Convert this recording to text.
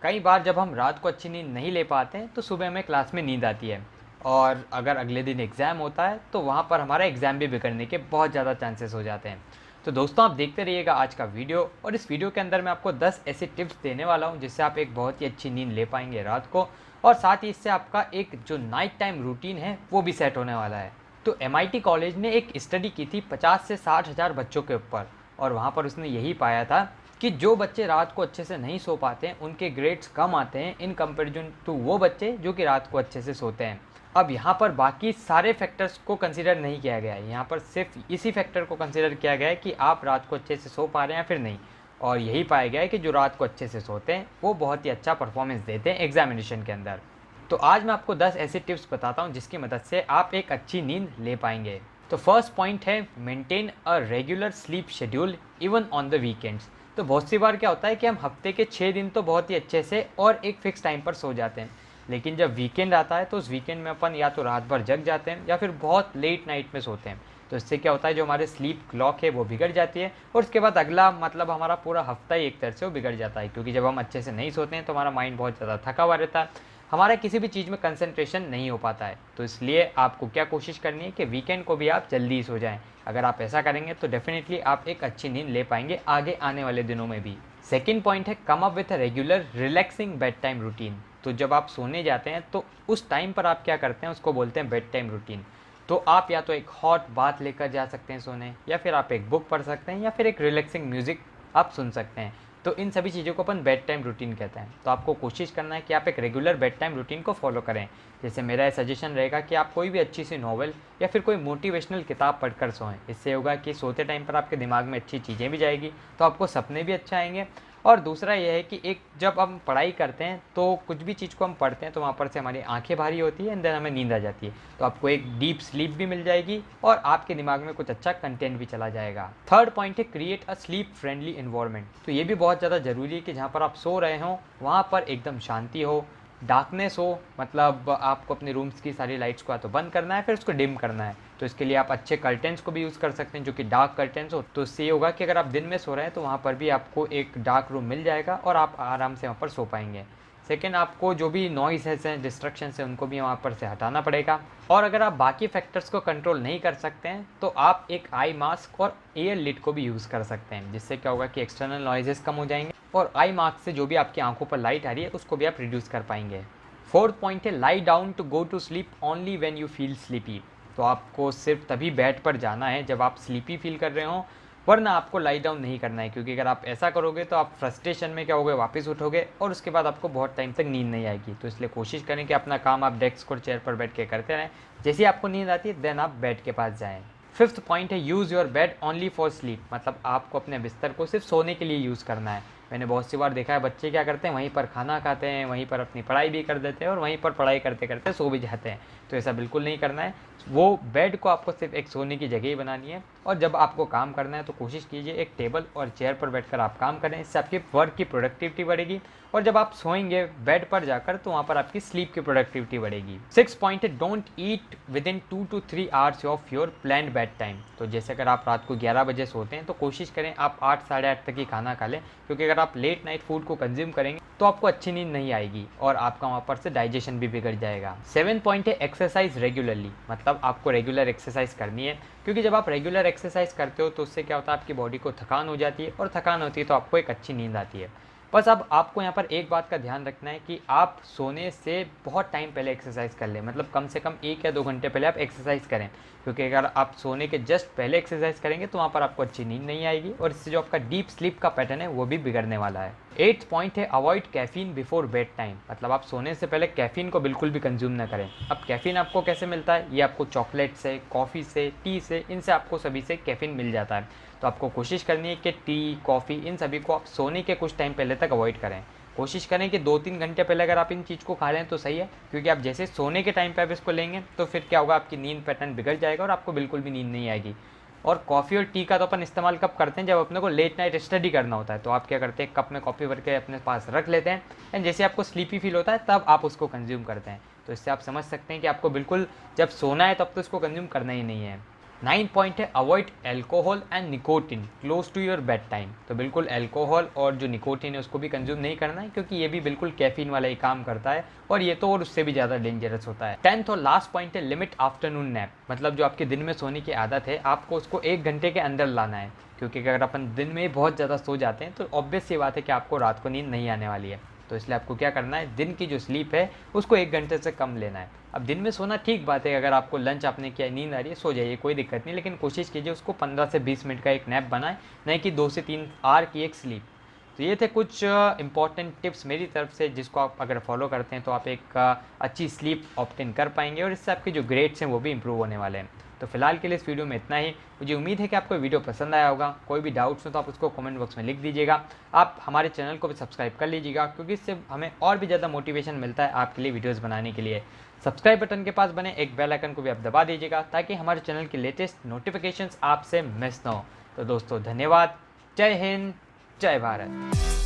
कई बार जब हम रात को अच्छी नींद नहीं ले पाते हैं तो सुबह हमें क्लास में नींद आती है। और अगर अगले दिन एग्ज़ाम होता है तो वहाँ पर हमारा एग्ज़ाम भी बिगड़ने के बहुत ज़्यादा चांसेस हो जाते हैं। तो दोस्तों, आप देखते रहिएगा आज का वीडियो, और इस वीडियो के अंदर मैं आपको 10 ऐसे टिप्स देने वाला हूँ जिससे आप एक बहुत ही अच्छी नींद ले पाएंगे रात को। और साथ ही इससे आपका एक जो नाइट टाइम रूटीन है वो भी सेट होने वाला है। तो MIT कॉलेज ने एक स्टडी की थी 50 से 60 हज़ार बच्चों के ऊपर, और वहाँ पर उसने यही पाया था कि जो बच्चे रात को अच्छे से नहीं सो पाते हैं उनके ग्रेड्स कम आते हैं इन कंपैरिजन टू वो बच्चे जो कि रात को अच्छे से सोते हैं। अब यहाँ पर बाकी सारे फैक्टर्स को कंसीडर नहीं किया गया है, यहाँ पर सिर्फ इसी फैक्टर को कंसीडर किया गया है कि आप रात को अच्छे से सो पा रहे हैं या फिर नहीं। और यही पाया गया है कि जो रात को अच्छे से सोते हैं वो बहुत ही अच्छा परफॉर्मेंस देते हैं एग्जामिनेशन के अंदर। तो आज मैं आपको 10 ऐसे टिप्स बताता हूँ जिसकी मदद से आप एक अच्छी नींद ले पाएंगे। तो फर्स्ट पॉइंट है maintain a regular sleep schedule even on the weekends. तो बहुत सी बार क्या होता है कि हम हफ्ते के 6 दिन तो बहुत ही अच्छे से और एक फिक्स टाइम पर सो जाते हैं, लेकिन जब वीकेंड आता है तो उस वीकेंड में अपन या तो रात भर जग जाते हैं या फिर बहुत लेट नाइट में सोते हैं। तो इससे क्या होता है, जो हमारे स्लीप क्लॉक है वो बिगड़ जाती है, और उसके बाद अगला मतलब हमारा पूरा हफ्ता ही एक तरह से वो बिगड़ जाता है, क्योंकि जब हम अच्छे से नहीं सोते हैं तो हमारा माइंड बहुत ज़्यादा थका हुआ रहता है, हमारा किसी भी चीज़ में कंसंट्रेशन नहीं हो पाता है। तो इसलिए आपको क्या कोशिश करनी है कि वीकेंड को भी आप जल्दी ही सो जाएं। अगर आप ऐसा करेंगे तो डेफिनेटली आप एक अच्छी नींद ले पाएंगे आगे आने वाले दिनों में भी। सेकेंड पॉइंट है come up with a regular relaxing bed time routine. तो जब आप सोने जाते हैं तो उस टाइम पर आप क्या करते हैं उसको बोलते हैं बेड टाइम रूटीन। तो आप या तो एक हॉट बाथ लेकर जा सकते हैं सोने, या फिर आप एक बुक पढ़ सकते हैं, या फिर एक रिलैक्सिंग म्यूज़िक आप सुन सकते हैं। तो इन सभी चीज़ों को अपन बेड टाइम रूटीन कहते हैं। तो आपको कोशिश करना है कि आप एक रेगुलर बेड टाइम रूटीन को फॉलो करें। जैसे मेरा सजेशन रहेगा कि आप कोई भी अच्छी सी नॉवल या फिर कोई मोटिवेशनल किताब पढ़कर सोएं। इससे होगा कि सोते टाइम पर आपके दिमाग में अच्छी चीज़ें भी जाएगी, तो आपको सपने भी अच्छे आएंगे। और दूसरा यह है कि एक जब हम पढ़ाई करते हैं तो कुछ भी चीज़ को हम पढ़ते हैं तो वहाँ पर से हमारी आंखें भारी होती है एंड देन हमें नींद आ जाती है। तो आपको एक डीप स्लीप भी मिल जाएगी और आपके दिमाग में कुछ अच्छा कंटेंट भी चला जाएगा। थर्ड पॉइंट है create a slip friendly environment. तो ये भी बहुत ज़्यादा ज़रूरी है कि जहाँ पर आप सो रहे हो वहाँ पर एकदम शांति हो, डार्कनेस हो। मतलब आपको अपने रूम्स की सारी लाइट्स को या तो बंद करना है फिर उसको डिम करना है। तो इसके लिए आप अच्छे कर्टेंस को भी यूज़ कर सकते हैं जो कि डार्क कर्टेंस हो। तो इससे ये होगा कि अगर आप दिन में सो रहे हैं तो वहाँ पर भी आपको एक डार्क रूम मिल जाएगा और आप आराम से वहाँ पर सो पाएंगे। सेकेंड, आपको जो भी नॉइसेस हैं, डिस्ट्रक्शंस हैं, उनको भी वहाँ पर से हटाना पड़ेगा। और अगर आप बाकी फैक्टर्स को कंट्रोल नहीं कर सकते हैं तो आप एक आई मास्क और एयर लिड को भी यूज़ कर सकते हैं, जिससे क्या होगा कि एक्सटर्नल नॉइजेस कम हो जाएंगे और आई मास्क से जो भी आपकी आंखों पर लाइट आ रही है उसको भी आप रिड्यूस कर पाएंगे। फोर्थ पॉइंट है lie down to go to sleep only when you feel sleepy. तो आपको सिर्फ तभी बेड पर जाना है जब आप स्लीपी फील कर रहे हो, वरना आपको लाई डाउन नहीं करना है, क्योंकि अगर आप ऐसा करोगे तो आप फ्रस्ट्रेशन में क्या होगे, वापस उठोगे और उसके बाद आपको बहुत टाइम तक नींद नहीं आएगी। तो इसलिए कोशिश करें कि अपना काम आप डेस्क और चेयर पर बैठ के करते रहें। जैसे ही आपको नींद आती है देन आप बेड के पास जाएँ। फिफ्थ पॉइंट है use your bed only for sleep. मतलब आपको अपने बिस्तर को सिर्फ सोने के लिए यूज़ करना है। मैंने बहुत सी बार देखा है बच्चे क्या करते हैं, वहीं पर खाना खाते हैं, वहीं पर अपनी पढ़ाई भी कर देते हैं और वहीं पर पढ़ाई करते करते सो भी जाते हैं। तो ऐसा बिल्कुल नहीं करना है। वो बेड को आपको सिर्फ एक सोने की जगह ही बनानी है। और जब आपको काम करना है तो कोशिश कीजिए एक टेबल और चेयर पर बैठकर आप काम करें, इससे आपकी वर्क की प्रोडक्टिविटी बढ़ेगी। और जब आप सोएंगे बेड पर जाकर तो वहाँ पर आपकी स्लीप की प्रोडक्टिविटी बढ़ेगी। सिक्स पॉइंट है don't eat with in 2 to 3 hours of your planned bed time. तो जैसे अगर आप रात को 11 बजे सोते हैं तो कोशिश करें आप 8 साढ़े 8 तक ही खाना खा लें, क्योंकि अगर आप लेट नाइट फूड को कंज्यूम करेंगे तो आपको अच्छी नींद नहीं आएगी और आपका वहाँ पर से डाइजेशन भी बिगड़ जाएगा। 7 पॉइंट है एक्सरसाइज रेगुलरली। मतलब आपको रेगुलर एक्सरसाइज करनी है, क्योंकि जब आप रेगुलर एक्सरसाइज करते हो तो उससे क्या होता है, आपकी बॉडी को थकान हो जाती है और थकान होती है तो आपको एक अच्छी नींद आती है। बस अब आपको यहाँ पर एक बात का ध्यान रखना है कि आप सोने से बहुत टाइम पहले एक्सरसाइज कर लें। मतलब कम से कम 1 या 2 घंटे पहले आप एक्सरसाइज करें, क्योंकि अगर आप सोने के जस्ट पहले एक्सरसाइज करेंगे तो वहाँ पर आपको अच्छी नींद नहीं आएगी और इससे जो आपका डीप स्लीप का पैटर्न है वो भी बिगड़ने वाला है। 8th पॉइंट है avoid caffeine before bed time. मतलब आप सोने से पहले कैफीन को बिल्कुल भी कंज्यूम ना करें। अब कैफीन आपको कैसे मिलता है, ये आपको चॉकलेट से, कॉफ़ी से, टी से, इनसे आपको सभी से कैफीन मिल जाता है। तो आपको कोशिश करनी है कि टी, कॉफ़ी, इन सभी को आप सोने के कुछ टाइम पहले तक अवॉइड करें। कोशिश करें कि 2-3 घंटे पहले अगर आप इन चीज़ को खा लें तो सही है, क्योंकि आप जैसे सोने के टाइम पे आप इसको लेंगे तो फिर क्या होगा, आपकी नींद पैटर्न बिगड़ जाएगा और आपको बिल्कुल भी नींद नहीं आएगी। और कॉफ़ी और टी का तो अपन इस्तेमाल कब करते हैं, जब अपने को लेट नाइट स्टडी करना होता है। तो आप क्या करते हैं, कप में कॉफ़ी भर के अपने पास रख लेते हैं एंड जैसे आपको स्लीपी फील होता है तब आप उसको कंज्यूम करते हैं। तो इससे आप समझ सकते हैं कि आपको बिल्कुल जब सोना है तब तो इसको कंज्यूम करना ही नहीं है। 9 पॉइंट है avoid alcohol and nicotine close to your bedtime. तो बिल्कुल एल्कोहल और जो निकोटिन है उसको भी कंज्यूम नहीं करना है, क्योंकि ये भी बिल्कुल कैफीन वाला ही काम करता है और ये तो और उससे भी ज़्यादा डेंजरस होता है। 10th और लास्ट पॉइंट है लिमिट आफ्टरनून नैप। मतलब जो आपके दिन में सोने की आदत है आपको उसको 1 घंटे के अंदर लाना है, क्योंकि अगर अपन दिन में बहुत ज़्यादा सो जाते हैं तो ऑब्वियस सी बात है कि आपको रात को नींद नहीं आने वाली है। तो इसलिए आपको क्या करना है, दिन की जो स्लीप है उसको 1 घंटे से कम लेना है। अब दिन में सोना ठीक बात है, अगर आपको लंच आपने किया, नींद आ रही है, सो जाइए, कोई दिक्कत नहीं, लेकिन कोशिश कीजिए उसको 15 से 20 मिनट का एक नैप बनाएं, नहीं कि 2 से 3 आवर की एक स्लीप। तो ये थे कुछ इंपॉर्टेंट टिप्स मेरी तरफ से, जिसको आप अगर फॉलो करते हैं तो आप एक अच्छी स्लीप ऑब्टेन कर पाएंगे और इससे आपके जो ग्रेड्स हैं वो भी इंप्रूव होने वाले हैं। तो फिलहाल के लिए इस वीडियो में इतना ही। मुझे उम्मीद है कि आपको वीडियो पसंद आया होगा। कोई भी डाउट्स हो तो आप उसको कमेंट बॉक्स में लिख दीजिएगा। आप हमारे चैनल को भी सब्सक्राइब कर लीजिएगा, क्योंकि इससे हमें और भी ज़्यादा मोटिवेशन मिलता है आपके लिए वीडियोज़ बनाने के लिए। सब्सक्राइब बटन के पास बने एक बेल आइकन को भी आप दबा दीजिएगा, ताकि हमारे चैनल की लेटेस्ट नोटिफिकेशंस आपसे मिस ना हो। तो दोस्तों धन्यवाद। जय हिंद, जय भारत।